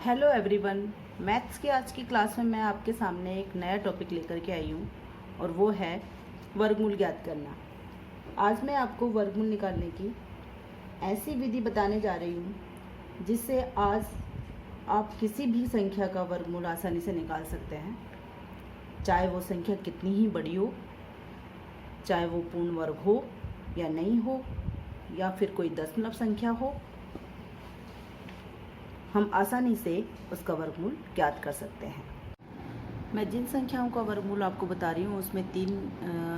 Hello everyone. Maths की आज की क्लास में मैं आपके सामने एक नया टॉपिक लेकर के आई हूँ और वो है वर्गमूल ज्ञात करना। आज मैं आपको वर्गमूल निकालने की ऐसी विधि बताने जा रही हूँ जिससे आज आप किसी भी संख्या का वर्गमूल आसानी से निकाल सकते हैं, चाहे वो संख्या कितनी ही बड़ी हो, चाहे वो पूर्ण वर्ग हो या नहीं हो, या फिर कोई दशमलव संख्या हो। हम आसानी से उसका वर्गमूल ज्ञात कर सकते हैं। मैं जिन संख्याओं का वर्गमूल आपको बता रही हूँ उसमें 3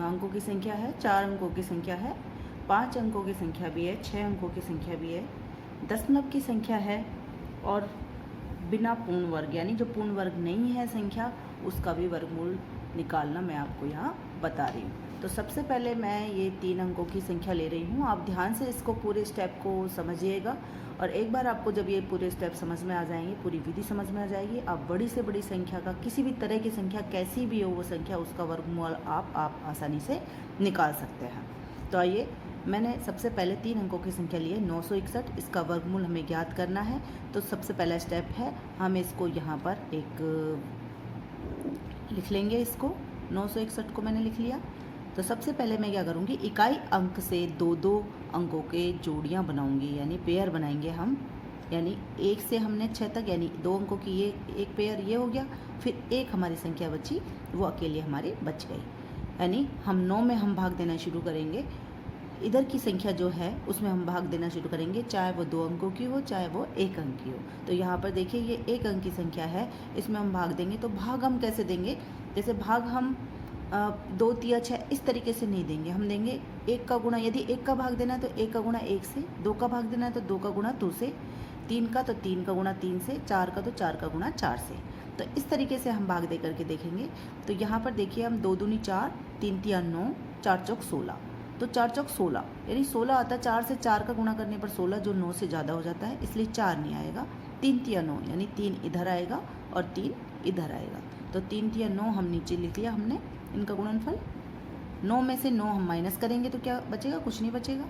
अंकों की संख्या है, 4 अंकों की संख्या है, 5 अंकों की संख्या भी है, 6 अंकों की संख्या भी है, दशमलव की संख्या है और बिना पूर्ण वर्ग यानी जो पूर्ण वर्ग नहीं है संख्या उसका भी वर्गमूल निकालना मैं आपको यहाँ बता रही हूँ। तो सबसे पहले मैं ये 3 अंकों की संख्या ले रही हूँ। आप ध्यान से इसको पूरे स्टेप को समझिएगा और एक बार आपको जब ये पूरे स्टेप समझ में आ जाएंगे, पूरी विधि समझ में आ जाएगी, आप बड़ी से बड़ी संख्या का, किसी भी तरह की संख्या कैसी भी हो वो संख्या, उसका वर्गमूल आप आसानी से निकाल सकते हैं। तो आइए, मैंने सबसे पहले 3 अंकों की संख्या ली है 961। इसका वर्गमूल हमें ज्ञात करना है। तो सबसे पहला स्टेप है, हम इसको यहाँ पर एक लिख लेंगे। इसको 961 को मैंने लिख लिया। तो सबसे पहले मैं क्या करूँगी, इकाई अंक से 2-2 अंकों के जोड़ियाँ बनाऊँगी, यानी पेयर बनाएंगे हम। यानी 1 से हमने 6 तक, यानी 2 अंकों की ये एक पेयर ये हो गया, फिर एक हमारी संख्या बची, वो अकेले हमारी बच गई। यानी हम 9 में हम भाग देना शुरू करेंगे। इधर की संख्या जो है उसमें हम भाग देना शुरू करेंगे, चाहे वो 2 अंकों की हो, चाहे वो 1 अंक की हो। तो यहाँ पर देखिए ये 1 अंक की संख्या है, इसमें हम भाग देंगे। तो भाग हम कैसे देंगे, जैसे भाग हम 2, 3, 6 इस तरीके से नहीं देंगे। हम देंगे 1 का गुणा, यदि 1 का भाग देना है तो 1 का गुणा 1 से, 2 का भाग देना है तो 2 का गुणा 2 से, 3 का तो 3 का गुणा 3 से, 4 का तो 4 का गुणा 4 से। तो इस तरीके से हम भाग दे करके देखेंगे। तो यहाँ पर देखिए हम 2 दूनी 4, 3 तिया 9, 4 चौक 16। तो 4 चौक 16 यानी 16 आता है। 4 से 4 का गुणा करने पर 16, जो 9 से ज़्यादा हो जाता है, इसलिए 4 नहीं आएगा। 3 तिया 9 यानी 3 इधर आएगा और 3 इधर आएगा। तो 3 तिया 9 हम नीचे लिख लिया हमने इनका गुणनफल। 9 में से 9 हम माइनस करेंगे तो क्या बचेगा, कुछ नहीं बचेगा।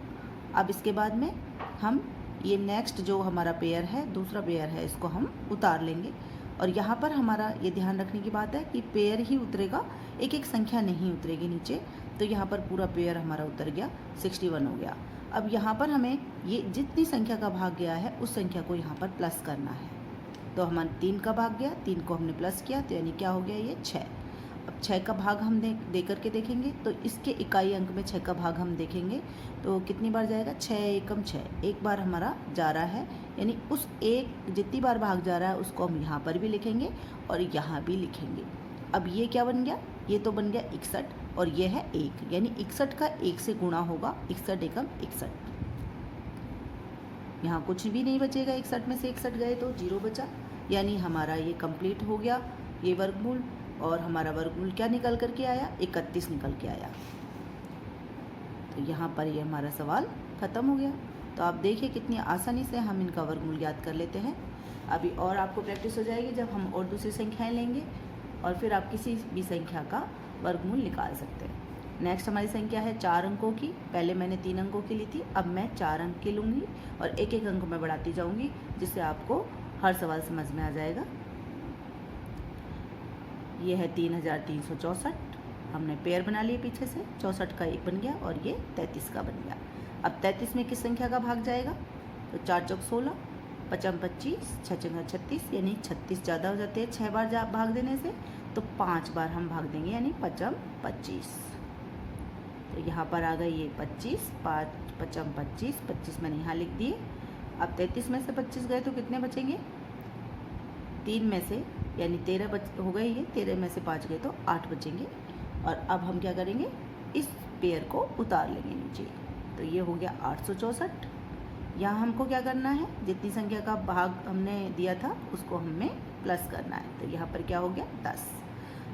अब इसके बाद में हम ये नेक्स्ट जो हमारा पेयर है, दूसरा पेयर है, इसको हम उतार लेंगे। और यहाँ पर हमारा ये ध्यान रखने की बात है कि पेयर ही उतरेगा, एक एक संख्या नहीं उतरेगी नीचे। तो यहाँ पर पूरा पेयर हमारा उतर गया, 61 हो गया। अब यहाँ पर हमें ये जितनी संख्या का भाग गया है उस संख्या को यहाँ पर प्लस करना है। तो हमारा 3 का भाग गया, 3 को हमने प्लस किया, तो यानी क्या हो गया ये 6। अब 6 का भाग हम दे करके देखेंगे। तो इसके इकाई अंक में 6 का भाग हम देखेंगे तो कितनी बार जाएगा, 6 एकम 6, एक बार हमारा जा रहा है। यानी उस एक जितनी बार भाग जा रहा है उसको हम यहाँ पर भी लिखेंगे और यहाँ भी लिखेंगे। अब ये क्या बन गया, ये तो बन गया 61 और ये है 1, यानी 61 का 1 से गुणा होगा, 61 एकम 61। यहाँ कुछ भी नहीं बचेगा, 61 में से 61 गए तो 0 बचा। यानी हमारा ये कंप्लीट हो गया ये वर्गमूल। और हमारा वर्गमूल क्या निकल कर के आया, 31 निकल के आया। तो यहाँ पर ये हमारा सवाल ख़त्म हो गया। तो आप देखिए कितनी आसानी से हम इनका वर्गमूल ज्ञात कर लेते हैं। अभी और आपको प्रैक्टिस हो जाएगी जब हम और दूसरी संख्याएं लेंगे और फिर आप किसी भी संख्या का वर्गमूल निकाल सकते हैं। नेक्स्ट हमारी संख्या है 4 अंकों की। पहले मैंने 3 अंकों की ली थी, अब मैं 4 अंक की लूँगी और एक एक अंक में बढ़ाती जाऊँगी, जिससे आपको हर सवाल समझ में आ जाएगा। ये है 3364, हमने पेयर बना लिए पीछे से, 64 का 1 बन गया और ये 33 का बन गया। अब 33 में किस संख्या का भाग जाएगा, तो 4 चौक 16, 5 25, 6 चंगा 36, यानी 36 ज़्यादा हो जाते हैं 6 बार भाग देने से, तो 5 बार हम भाग देंगे, यानी 5 25। तो यहाँ पर आ गई ये 25, 5 5 25, 25 मैंने यहाँ लिख दिए। अब 33 में से 25 गए तो कितने बचेंगे, 3 में से, यानी 13 हो गए ये, 13 में से 5 गए तो 8 बचेंगे। और अब हम क्या करेंगे, इस पेयर को उतार लेंगे नीचे। तो ये हो गया 864। यहाँ हमको क्या करना है, जितनी संख्या का भाग हमने दिया था उसको हमें प्लस करना है। तो यहाँ पर क्या हो गया 10।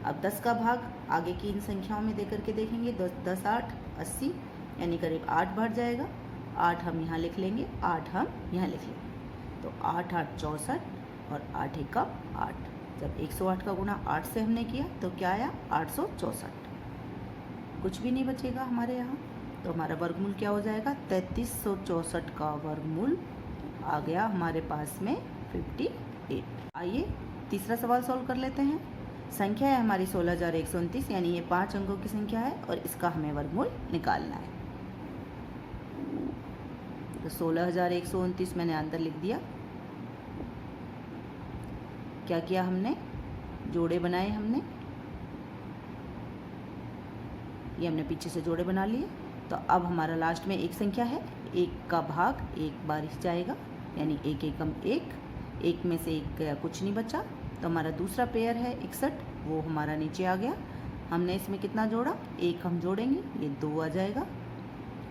अब 10 का भाग आगे की इन संख्याओं में दे करके देखेंगे। 10 8 80, यानी करीब 8 बढ़ जाएगा। 8 हम यहाँ लिख लेंगे, 8 हम यहाँ लिख लेंगे। तो 8 8 64 और 8 एकम 8। जब 108 का गुणा 8 से हमने किया तो क्या आया, 864। कुछ भी नहीं बचेगा हमारे यहाँ। तो हमारा वर्गमूल क्या हो जाएगा, 3364 का वर्गमूल आ गया हमारे पास में 51। 8। आइए तीसरा सवाल सॉल्व कर लेते हैं। संख्या है हमारी 16,129, यानी ये 5 अंकों की संख्या है और इसका हमें वर्गमूल निकालना है। तो 16,129 मैंने अंदर लिख दिया। क्या किया हमने, जोड़े बनाए हमने, ये हमने पीछे से जोड़े बना लिए। तो अब हमारा लास्ट में एक संख्या है, एक का भाग एक बार ही जाएगा, यानी एक एकम एक में से एक गया, कुछ नहीं बचा। तो हमारा दूसरा पेयर है 61, वो हमारा नीचे आ गया। हमने इसमें कितना जोड़ा, एक हम जोड़ेंगे, ये 2 आ जाएगा।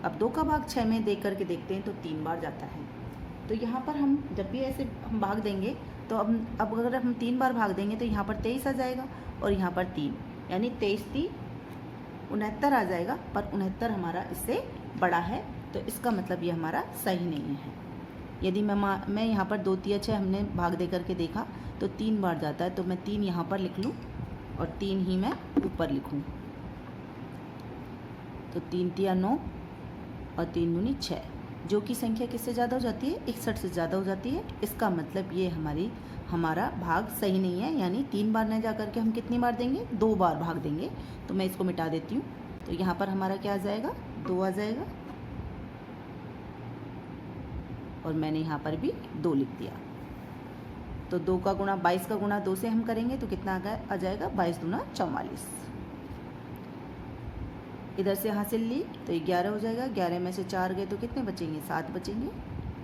अब 2 का भाग 6 में दे करके देखते हैं तो 3 बार जाता है। तो यहाँ पर हम जब भी ऐसे हम भाग देंगे तो अब अगर हम 3 बार भाग देंगे तो यहाँ पर 23 आ जाएगा और यहाँ पर 3, यानी 23 3 69 आ जाएगा। पर 69 हमारा इससे बड़ा है, तो इसका मतलब ये हमारा सही नहीं है। यदि मैं यहाँ पर 2 3 6 हमने भाग दे करके देखा तो 3 बार जाता है, तो मैं 3 यहाँ पर लिख लूँ और 3 ही मैं ऊपर लिखूँ। तो 3 3 9 और 3 दूनी 6, जो कि संख्या किससे ज़्यादा हो जाती है, 61 से ज़्यादा हो जाती है। इसका मतलब ये हमारा भाग सही नहीं है, यानी 3 बार न जा करके हम कितनी बार देंगे, 2 बार भाग देंगे। तो मैं इसको मिटा देती हूँ। तो यहाँ पर हमारा क्या आ जाएगा, 2 आ जाएगा और मैंने यहाँ पर भी 2 लिख दिया। तो 2 का गुणा 22 का गुणा 2 से हम करेंगे तो कितना आ जाएगा, 22 दूना 44। इधर से हासिल ली तो 11 हो जाएगा। 11 में से 4 गए तो कितने बचेंगे, 7 बचेंगे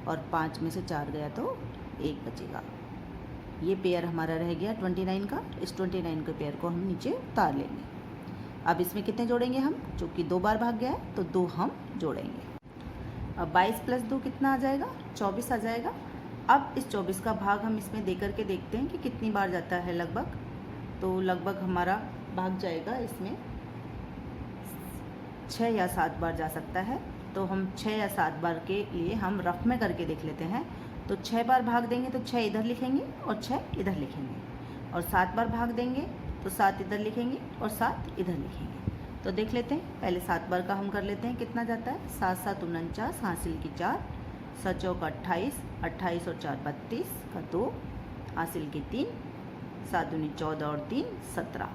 और 5 में से 4 गया तो 1 बचेगा। ये पेयर हमारा रह गया 29 का। इस 29 के पेयर को हम नीचे उतार लेंगे। अब इसमें कितने जोड़ेंगे हम, चूँकि 2 बार भाग गया है तो 2 हम जोड़ेंगे। अब 22 प्लस 2 कितना आ जाएगा, 24 आ जाएगा। अब इस 24 का भाग हम इसमें दे करके देखते हैं कि कितनी बार जाता है लगभग। तो लगभग हमारा भाग जाएगा इसमें 6 या 7 बार जा सकता है। तो हम 6 या 7 बार के लिए हम रफ में करके देख लेते हैं। तो 6 बार भाग देंगे तो 6 इधर लिखेंगे और 6 इधर लिखेंगे, और 7 बार भाग देंगे तो 7 इधर लिखेंगे और 7 इधर लिखेंगे। तो देख लेते हैं, पहले 7 बार का हम कर लेते हैं, कितना जाता है, 7 7 49, हासिल की 4, 7 चौक 28, 28 और 4 32 का 2, हासिल की 3, 7 दूनी 14 और 3 17।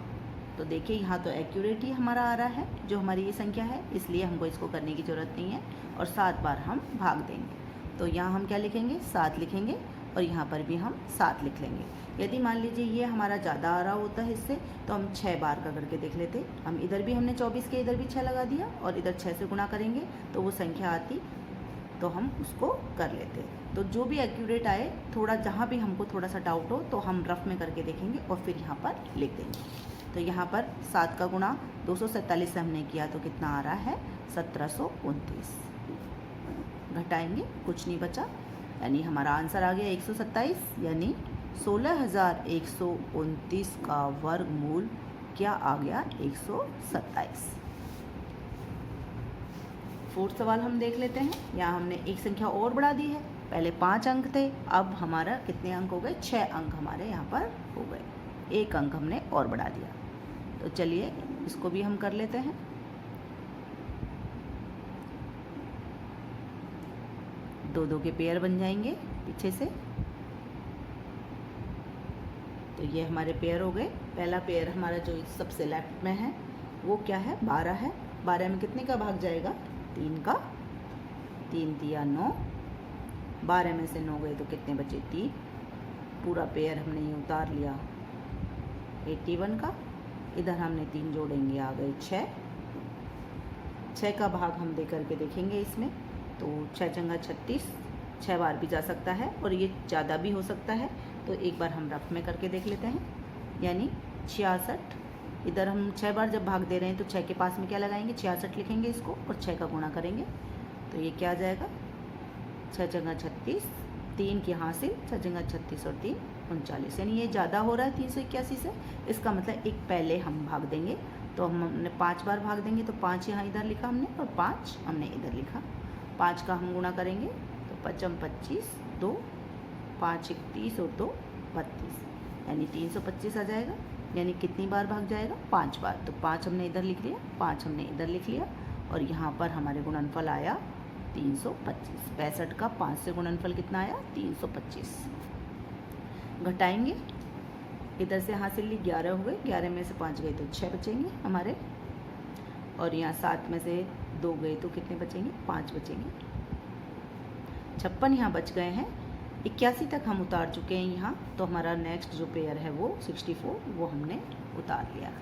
तो देखिए यहाँ तो एक्यूरेट ही हमारा आ रहा है जो हमारी ये संख्या है, इसलिए हमको इसको करने की ज़रूरत नहीं है। और 7 बार हम भाग देंगे तो यहाँ हम क्या लिखेंगे, 7 लिखेंगे और यहाँ पर भी हम 7 लिख लेंगे। यदि मान लीजिए ये हमारा ज़्यादा आ रहा होता है इससे, तो हम 6 बार का करके देख लेते। हम इधर भी हमने 24 के इधर भी 6 लगा दिया और इधर 6 से गुणा करेंगे तो वो संख्या आती, तो हम उसको कर लेते। तो जो भी एक्यूरेट आए, थोड़ा जहाँ भी हमको थोड़ा सा डाउट हो तो हम रफ में करके देखेंगे और फिर यहाँ पर लिख देंगे। तो यहाँ पर 7 का गुणा 247 से हमने किया तो कितना आ रहा है, 1729। घटाएंगे, कुछ नहीं बचा, यानी हमारा आंसर आ गया 127, यानी 16,129 का वर्गमूल क्या आ गया, 127। 4th सवाल हम देख लेते हैं। यहाँ हमने एक संख्या और बढ़ा दी है। पहले 5 अंक थे, अब हमारा कितने अंक हो गए, 6 अंक हमारे यहाँ पर हो गए। 1 अंक हमने और बढ़ा दिया। तो चलिए इसको भी हम कर लेते हैं। दो दो के पेयर बन जाएंगे पीछे से। तो ये हमारे पेयर हो गए। पहला पेयर हमारा जो सबसे लेफ्ट में है वो क्या है, 12 है। 12 में कितने का भाग जाएगा, 3 का। 3 3 9, 12 में से 9 गए तो कितने बचे, 3। पूरा पेयर हमने ये उतार लिया 81 का। इधर हमने 3 जोड़ेंगे, आ गए 6। 6 का भाग हम दे करके देखेंगे इसमें, तो 6 चंगा 36, 6 बार भी जा सकता है और ये ज़्यादा भी हो सकता है। तो एक बार हम रफ में करके देख लेते हैं, यानी 66। इधर हम 6 बार जब भाग दे रहे हैं तो 6 के पास में क्या लगाएंगे, 66 लिखेंगे इसको और 6 का गुणा करेंगे। तो ये क्या आ जाएगा, 6 चंगा 36, 3 की हासिल, 6 चंगा 36 और 3 39, यानी ये ज़्यादा हो रहा है 381 से। इसका मतलब एक पहले हम भाग देंगे, तो हमने 5 बार भाग देंगे तो 5 यहाँ इधर लिखा हमने और 5 हमने इधर लिखा। 5 का हम गुणा करेंगे तो 5 25, 2, 5 31 और 2 32, यानी 325 आ जाएगा। यानी कितनी बार भाग जाएगा, 5 बार। तो 5 हमने इधर लिख लिया, 5 हमने इधर लिख लिया और यहाँ पर हमारे गुणनफल आया 325। 65 का 5 से गुणनफल कितना आया, 325। घटाएंगे, इधर से यहाँ से ली 11 हो गए, 11 में से 5 गए तो 6 बचेंगे हमारे, और यहाँ 7 में से 2 गए तो कितने बचेंगे, 5 बचेंगे। 56 यहाँ बच गए हैं। 81 तक हम उतार चुके हैं यहाँ, तो हमारा नेक्स्ट जो पेयर है वो 64, वो हमने उतार लिया।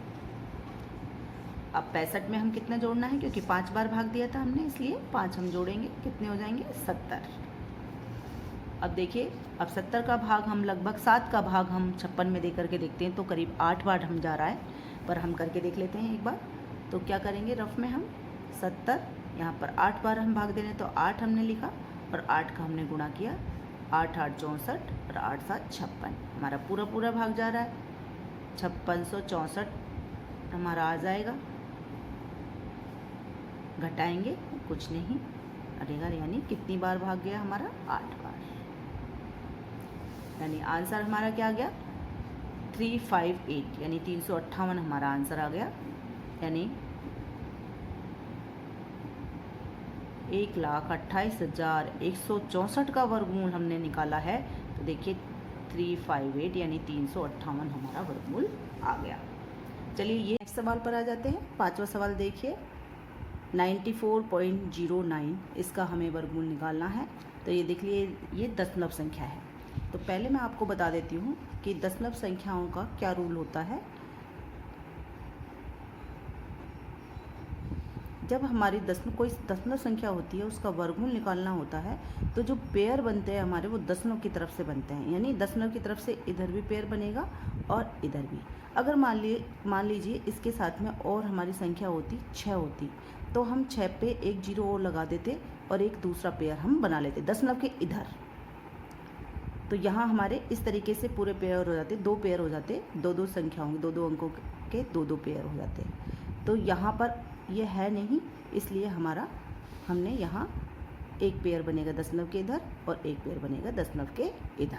अब 65 में हम कितना जोड़ना है, क्योंकि 5 बार भाग दिया था हमने, इसलिए 5 हम जोड़ेंगे, कितने हो जाएंगे, 70। अब देखिए, अब 70 का भाग हम लगभग 7 का भाग हम 56 में दे करके देखते हैं, तो करीब 8 बार हम जा रहा है, पर हम करके देख लेते हैं एक बार। तो क्या करेंगे, रफ में हम 70 यहाँ पर 8 बार हम भाग दे रहे हैं, तो 8 हमने लिखा और 8 का हमने गुणा किया, 8 8 64 और 8 7 56, हमारा पूरा भाग जा रहा है, 5664 हमारा आ जाएगा। घटाएंगे कुछ नहीं अरेगा, यानी कितनी बार भाग गया हमारा, 8 बार, यानी आंसर हमारा क्या आ गया, 358, यानी 358 हमारा आंसर आ गया। यानी 1,28,164 का वर्गमूल हमने निकाला है। तो देखिए 358 यानी 358 हमारा वर्गमूल आ गया। चलिए ये नेक्स्ट सवाल पर आ जाते हैं। 5वां सवाल देखिए, 94.09 इसका हमें वर्गमूल निकालना है। तो ये देख लिए, ये दशमलव संख्या है। तो पहले मैं आपको बता देती हूँ कि दशमलव संख्याओं का क्या रूल होता है। जब हमारी कोई दशमलव संख्या होती है, उसका वर्गमूल निकालना होता है, तो जो पेयर बनते हैं हमारे, वो दशमलव की तरफ से बनते हैं। यानी दशमलव की तरफ से इधर भी पेयर बनेगा और इधर भी। अगर मान लीजिए इसके साथ में और हमारी संख्या होती 6 होती, तो हम 6 पे एक 0 और लगा देते और एक दूसरा पेयर हम बना लेते दशमलव के इधर। तो यहाँ हमारे इस तरीके से पूरे पेयर हो जाते, 2 पेयर हो जाते, 2-2 संख्याओं, 2-2 अंकों के 2-2 पेयर हो जाते। तो यहाँ पर ये है नहीं, इसलिए हमने यहाँ एक पेयर बनेगा दशमलव के इधर और एक पेयर बनेगा दशमलव के इधर।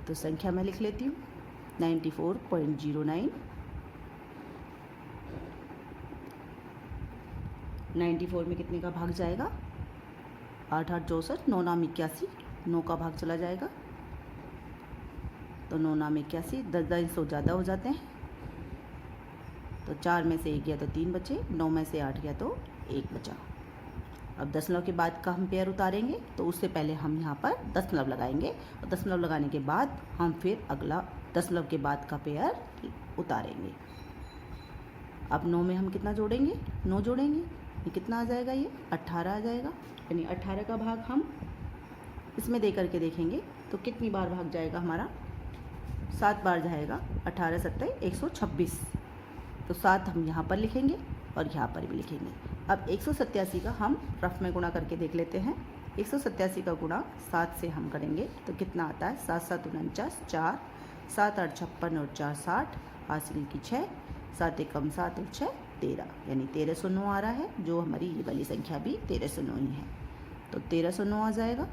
तो संख्या मैं लिख लेती हूँ 94.09। 94 में कितने का भाग जाएगा, 8 8 64, 9 9 81, 9 का भाग चला जाएगा, तो 9 9 81, 10 100 ज़्यादा हो जाते हैं। तो 4 में से 1 गया तो 3 बचे, 9 में से 8 गया तो 1 बचा। अब दशमलव के बाद का हम पेयर उतारेंगे, तो उससे पहले हम यहाँ पर दशमलव लगाएंगे और दशमलव लगाने के बाद हम फिर अगला दशमलव के बाद का पेयर उतारेंगे। अब 9 में हम कितना जोड़ेंगे, 9 जोड़ेंगे, ये कितना आ जाएगा, ये 18 आ जाएगा। यानी 18 का भाग हम इसमें दे करके देखेंगे तो कितनी बार भाग जाएगा हमारा, 7 बार जाएगा। 18 7 126, तो 7 हम यहाँ पर लिखेंगे और यहाँ पर भी लिखेंगे। अब 187 का हम रफ में गुणा करके देख लेते हैं। 187 का गुणा 7 से हम करेंगे तो कितना आता है, 7 7 49, 4 7 8 56 और 4 60, हासिल की 6, 7 1 कम 7 और 6 13, यानी 1309 आ रहा है। जो हमारी ये वाली संख्या भी 1309 ही है, तो 1309 आ जाएगा।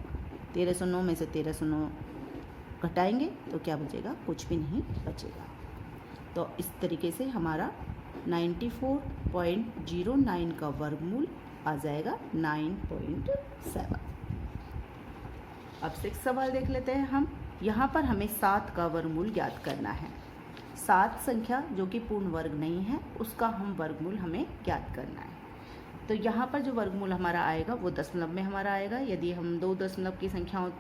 1309 में से 1309 घटाएंगे तो क्या बचेगा, कुछ भी नहीं बचेगा। तो इस तरीके से हमारा 94.09 का वर्गमूल आ जाएगा 9.7। अब 6 सवाल देख लेते हैं हम। यहाँ पर हमें 7 का वर्गमूल ज्ञात करना है। 7 संख्या जो कि पूर्ण वर्ग नहीं है, उसका हम वर्गमूल हमें ज्ञात करना है। तो यहाँ पर जो वर्गमूल हमारा आएगा वो दशमलव में हमारा आएगा। यदि हम 2 दशमलव की संख्याओं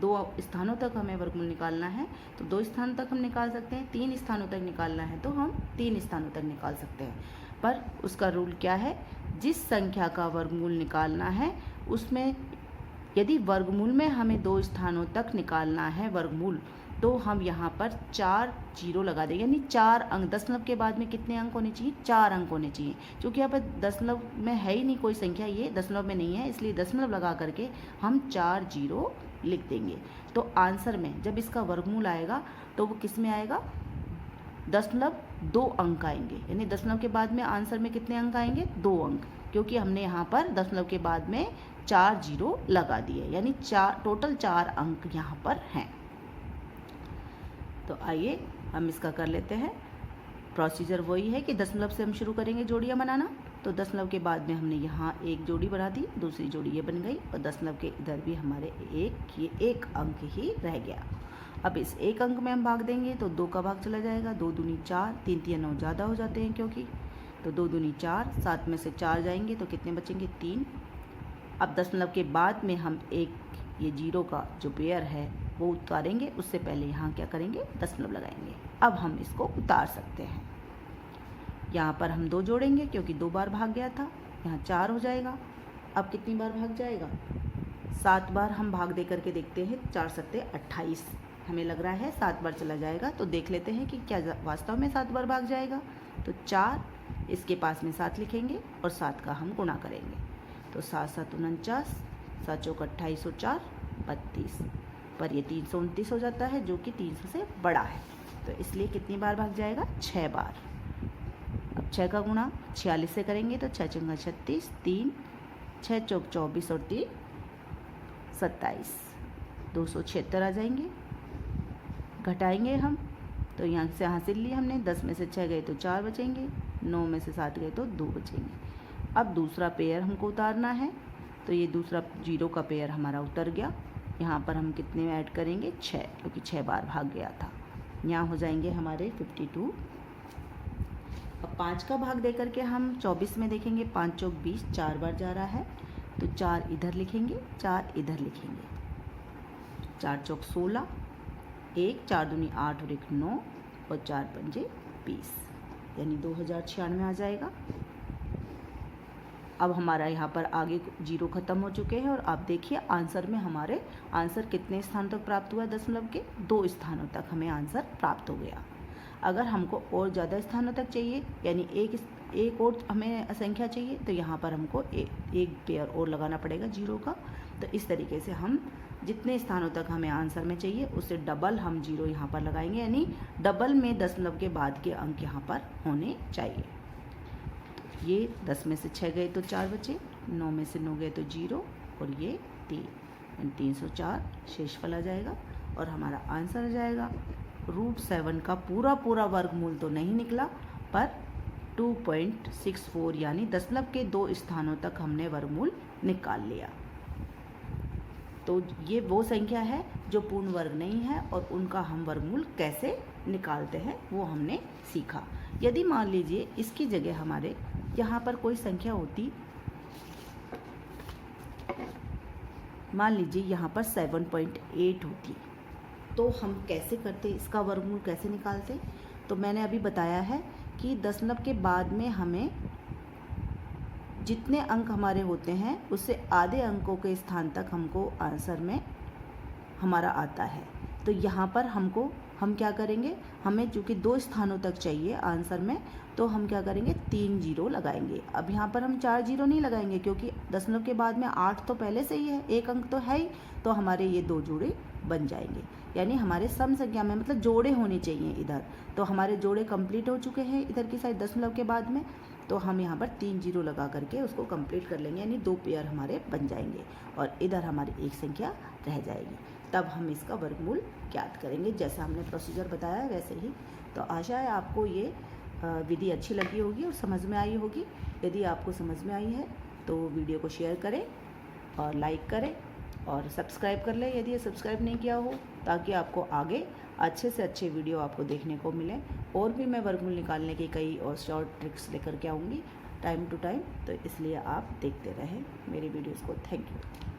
2 स्थानों तक हमें वर्गमूल निकालना है तो 2 स्थानों तक हम निकाल सकते हैं, 3 स्थानों तक निकालना है तो हम 3 स्थानों तक निकाल सकते हैं। पर उसका रूल क्या है, जिस संख्या का वर्गमूल निकालना है उसमें यदि वर्गमूल में हमें 2 स्थानों तक निकालना है वर्गमूल, तो हम यहाँ पर 4 0 लगा देंगे। यानी 4 अंक, दशमलव के बाद में कितने अंक होने चाहिए, 4 अंक होने चाहिए। क्योंकि यहाँ पर दशमलव में है ही नहीं कोई संख्या, ये दशमलव में नहीं है, इसलिए दशमलव लगा करके हम 4 0 लिख देंगे। तो आंसर में जब इसका वर्गमूल आएगा तो वो किस में आएगा, 0.2 अंक आएंगे। यानी दशमलव के बाद में आंसर में कितने अंक आएंगे, 2 अंक, क्योंकि हमने यहाँ पर दशमलव के बाद में 4 0 लगा दिए, यानी टोटल 4 अंक यहाँ पर हैं। तो आइए हम इसका कर लेते हैं। प्रोसीजर वही है कि दशमलव से हम शुरू करेंगे जोड़ियाँ बनाना। तो दशमलव के बाद में हमने यहाँ एक जोड़ी बढ़ा दी, दूसरी जोड़ी ये बन गई और दशमलव के इधर भी हमारे ये एक अंक ही रह गया। अब इस एक अंक में हम भाग देंगे तो 2 का भाग चला जाएगा, 2 दूनी 4, 3 3 9 ज़्यादा हो जाते हैं क्योंकि, तो 2 दूनी 4, 7 में से 4 जाएंगे तो कितने बचेंगे 3। अब दशमलव के बाद में हम एक ये जीरो का जो पेयर है वो उतारेंगे, उससे पहले यहाँ क्या करेंगे दशमलव लगाएंगे। अब हम इसको उतार सकते हैं। यहाँ पर हम 2 जोड़ेंगे क्योंकि 2 बार भाग गया था, यहाँ 4 हो जाएगा। अब कितनी बार भाग जाएगा 7 बार हम भाग दे करके देखते हैं, 4 सत्ते 28, हमें लग रहा है 7 बार चला जाएगा। तो देख लेते हैं कि क्या वास्तव में 7 बार भाग जाएगा। तो 4 इसके पास में 7 लिखेंगे और 7 का हम गुणा करेंगे, तो 7 7 49, 7 चौक 28 और 4 32, पर ये 329 हो जाता है जो कि 300 से बड़ा है। तो इसलिए कितनी बार भाग जाएगा 6 बार। अब 6 का गुणा 46 से करेंगे तो 6 चौका 36, 3 6 चौक 24 और 3 27, 276 आ जाएंगे। घटाएंगे हम तो यहाँ से हासिल लिया हमने, 10 में से 6 गए तो 4 बचेंगे, 9 में से 7 गए तो 2 बचेंगे। अब दूसरा पेयर हमको उतारना है, तो ये दूसरा जीरो का पेयर हमारा उतर गया। यहाँ पर हम कितने में ऐड करेंगे 6, क्योंकि 6 बार भाग गया था। यहाँ हो जाएंगे हमारे 52। अब 5 का भाग दे करके हम 24 में देखेंगे, 5 चौक 20, 4 बार जा रहा है तो 4 इधर लिखेंगे, 4 इधर लिखेंगे, 4 चौक 16, 1 4 दूनी 8 और 1 9 और 4 पंजे 20, यानी 2096 आ जाएगा। अब हमारा यहाँ पर आगे जीरो ख़त्म हो चुके हैं और आप देखिए आंसर में हमारे आंसर कितने स्थान तक प्राप्त हुआ, दशमलव के 2 स्थानों तक हमें आंसर प्राप्त हो गया। अगर हमको और ज़्यादा स्थानों तक चाहिए, यानी एक और हमें संख्या चाहिए, तो यहाँ पर हमको एक पेयर और लगाना पड़ेगा जीरो का। तो इस तरीके से हम जितने स्थानों तक हमें आंसर में चाहिए उससे डबल हम जीरो यहाँ पर लगाएंगे, यानी डबल में दशमलव के बाद के अंक यहाँ पर होने चाहिए। तो ये 10 में से 6 गए तो 4 बचे, 9 में से 9 गए तो 0 और ये 3, 304 शेषफल आ जाएगा और हमारा आंसर आ जाएगा √7 का पूरा वर्गमूल तो नहीं निकला पर 2.64, यानी दशमलव के 2 स्थानों तक हमने वर्गमूल निकाल लिया। तो ये वो संख्या है जो पूर्ण वर्ग नहीं है और उनका हम वर्गमूल कैसे निकालते हैं वो हमने सीखा। यदि मान लीजिए इसकी जगह हमारे यहाँ पर कोई संख्या होती, मान लीजिए यहाँ पर 7.8 होती, तो हम कैसे करते, इसका वर्गमूल कैसे निकालते? तो मैंने अभी बताया है कि दशमलव के बाद में हमें जितने अंक हमारे होते हैं उससे आधे अंकों के स्थान तक हमको आंसर में हमारा आता है। तो यहाँ पर हम क्या करेंगे, हमें चूँकि 2 स्थानों तक चाहिए आंसर में, तो हम क्या करेंगे 3 जीरो लगाएंगे। अब यहाँ पर हम 4 जीरो नहीं लगाएंगे क्योंकि दशमलव के बाद में 8 तो पहले से ही है, एक अंक तो है ही, तो हमारे ये 2 जोड़े बन जाएंगे। यानी हमारे सम संख्या में मतलब जोड़े होने चाहिए इधर, तो हमारे जोड़े कंप्लीट हो चुके हैं इधर की साइड दशमलव के बाद में, तो हम यहाँ पर 3 जीरो लगा करके उसको कंप्लीट कर लेंगे, यानी 2 पेयर हमारे बन जाएंगे और इधर हमारी एक संख्या रह जाएगी। तब हम इसका वर्गमूल ज्ञात करेंगे, जैसा हमने प्रोसीजर बताया वैसे ही। तो आशा है आपको ये विधि अच्छी लगी होगी और समझ में आई होगी। यदि आपको समझ में आई है तो वीडियो को शेयर करें और लाइक करें और सब्सक्राइब कर लें यदि ये सब्सक्राइब नहीं किया हो, ताकि आपको आगे अच्छे से अच्छे वीडियो आपको देखने को मिले। और भी मैं वर्गमूल निकालने की कई और शॉर्ट ट्रिक्स लेकर के आऊँगी टाइम टू टाइम, तो इसलिए आप देखते रहें मेरी वीडियोज़ को। Thank you.